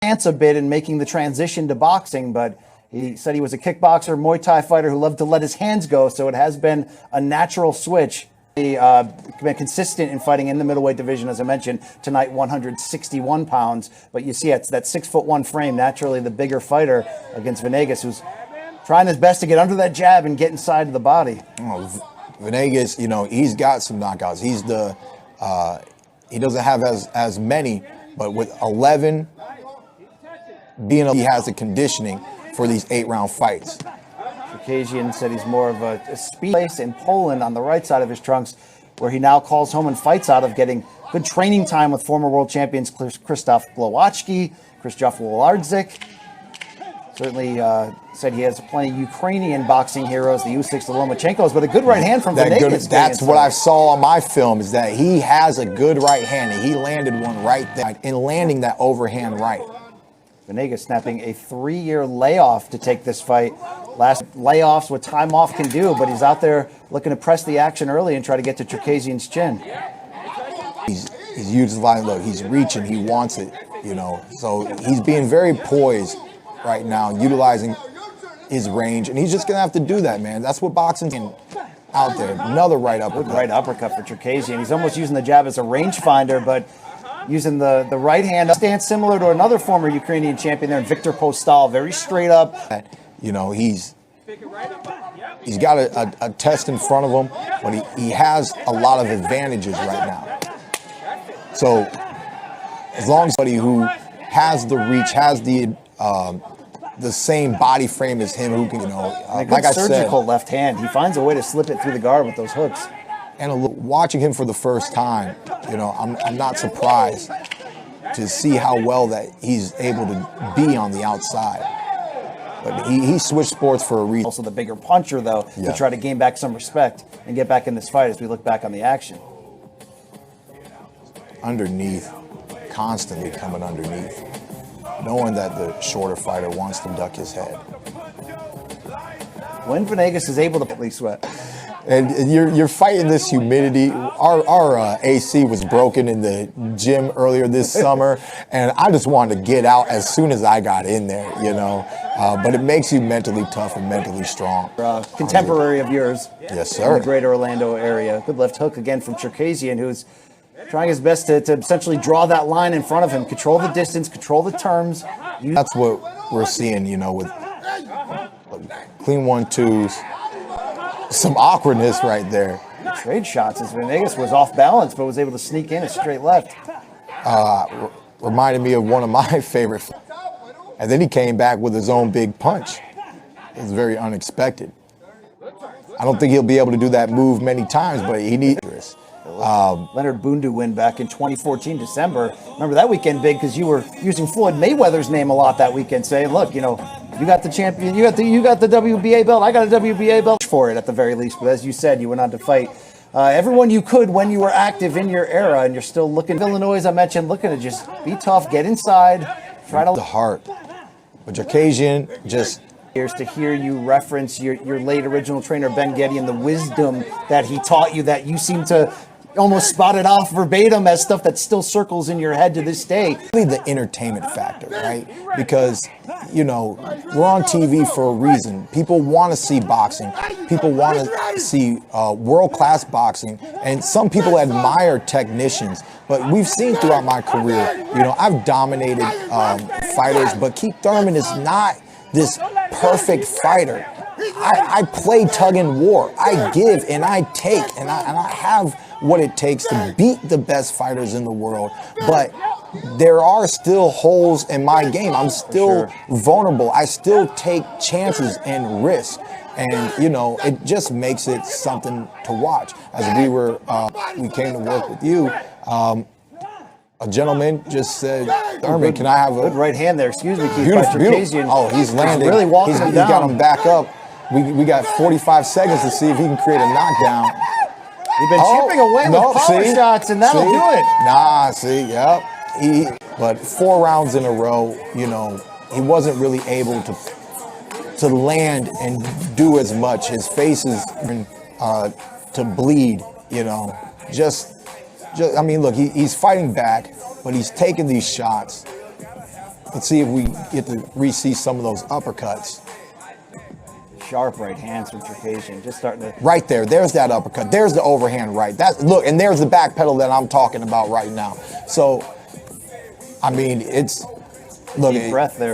chance a bit in making the transition to boxing, but he said he was a kickboxer, Muay Thai fighter who loved to let his hands go, so it has been a natural switch. He been consistent in fighting in the middleweight division, as I mentioned, tonight 161 pounds, but you see it's that 6'1" frame, naturally the bigger fighter against Venegas, who's trying his best to get under that jab and get inside of the body. Venegas, you know, he's got some knockouts. He's the, he doesn't have as many, but with 11, he has the conditioning for these 8-round fights. Czerkaszyn said he's more of a speed place in Poland on the right side of his trunks, where he now calls home and fights out of, getting good training time with former world champions Krzysztof Glowacki, Krzysztof Włodarczyk. Certainly said he has plenty of Ukrainian boxing heroes, the Usyks, the Lomachenkos, but a good right hand from Venegas. That's what I saw on my film, is that he has a good right hand, and he landed one right there in landing that overhand right. Venegas snapping a 3-year layoff to take this fight. Last layoffs, what time off can do, but he's out there looking to press the action early and try to get to Czerkaszyn's chin. He's utilizing, look, he's reaching, he wants it, you know. So he's being very poised right now, utilizing his range, and he's just gonna have to do that, man. That's what boxing's out there. Another right uppercut. Good right uppercut for Czerkaszyn. He's almost using the jab as a rangefinder, but using the right hand stance similar to another former Ukrainian champion there, Viktor Postal, very straight up. You know, he's got a test in front of him, but he has a lot of advantages right now. So as long as somebody who has the reach, has the same body frame as him, who can, you know, like I said, surgical left hand. He finds a way to slip it through the guard with those hooks. And watching him for the first time, you know, I'm not surprised to see how well that he's able to be on the outside. But he switched sports for a reason. Also the bigger puncher, though, to try to gain back some respect and get back in this fight as we look back on the action. Underneath, constantly coming underneath, knowing that the shorter fighter wants to duck his head. When Venegas is able to please sweat. And you're fighting this humidity. Our AC was broken in the gym earlier this summer, and I just wanted to get out as soon as I got in there, you know. But it makes you mentally tough and mentally strong. Contemporary of yours. Yes, sir. In the greater Orlando area. Good left hook again from Czerkaszyn, who's trying his best to essentially draw that line in front of him, control the distance, control the terms. That's what we're seeing, you know, with clean 1-2s. Some awkwardness right there. Trade shots as Venegas was off balance, but was able to sneak in a straight left. Reminded me of one of my favorite. And then he came back with his own big punch. It was very unexpected. I don't think he'll be able to do that move many times, but he needs this. Leonard Bundu win back in 2014, December. Remember that weekend big because you were using Floyd Mayweather's name a lot that weekend, saying, look, you know, you got the champion, you got the WBA belt, I got a WBA belt for it at the very least. But as you said, you went on to fight everyone you could when you were active in your era, and you're still looking. Illinois, as I mentioned, looking to just be tough, get inside, try to the heart. But Czerkaszyn just to hear you reference your late original trainer Ben Getty and the wisdom that he taught you, that you seem to almost spot it off verbatim as stuff that still circles in your head to this day. Really the entertainment factor, right? Because, you know, we're on TV for a reason. People want to see boxing. People want to see world-class boxing. And some people admire technicians. But we've seen throughout my career, you know, I've dominated fighters, but Keith Thurman is not this perfect fighter. I play tug and war. I give and I take, and I have what it takes to beat the best fighters in the world. But there are still holes in my game. I'm still vulnerable. I still take chances and risk. And, you know, it just makes it something to watch. As we came to work with you, a gentleman just said, Thurman, can I have a... Good right hand there, excuse me, Keith. Beautiful. Oh, he's landing. He's really walking him down. He's got him back up. We got 45 seconds to see if he can create a knockdown. You've been chipping away with power shots, and that'll do it. Nah, see, yep. But 4 rounds in a row, you know, he wasn't really able to land and do as much. His face is to bleed, you know. Just I mean, look, he's fighting back, but he's taking these shots. Let's see if we get to re-see some of those uppercuts. Sharp right hands from Czerkaszyn, just starting to. Right there, there's that uppercut. There's the overhand right. Look, and there's the back pedal that I'm talking about right now. So, I mean, it's look. Deep breath there.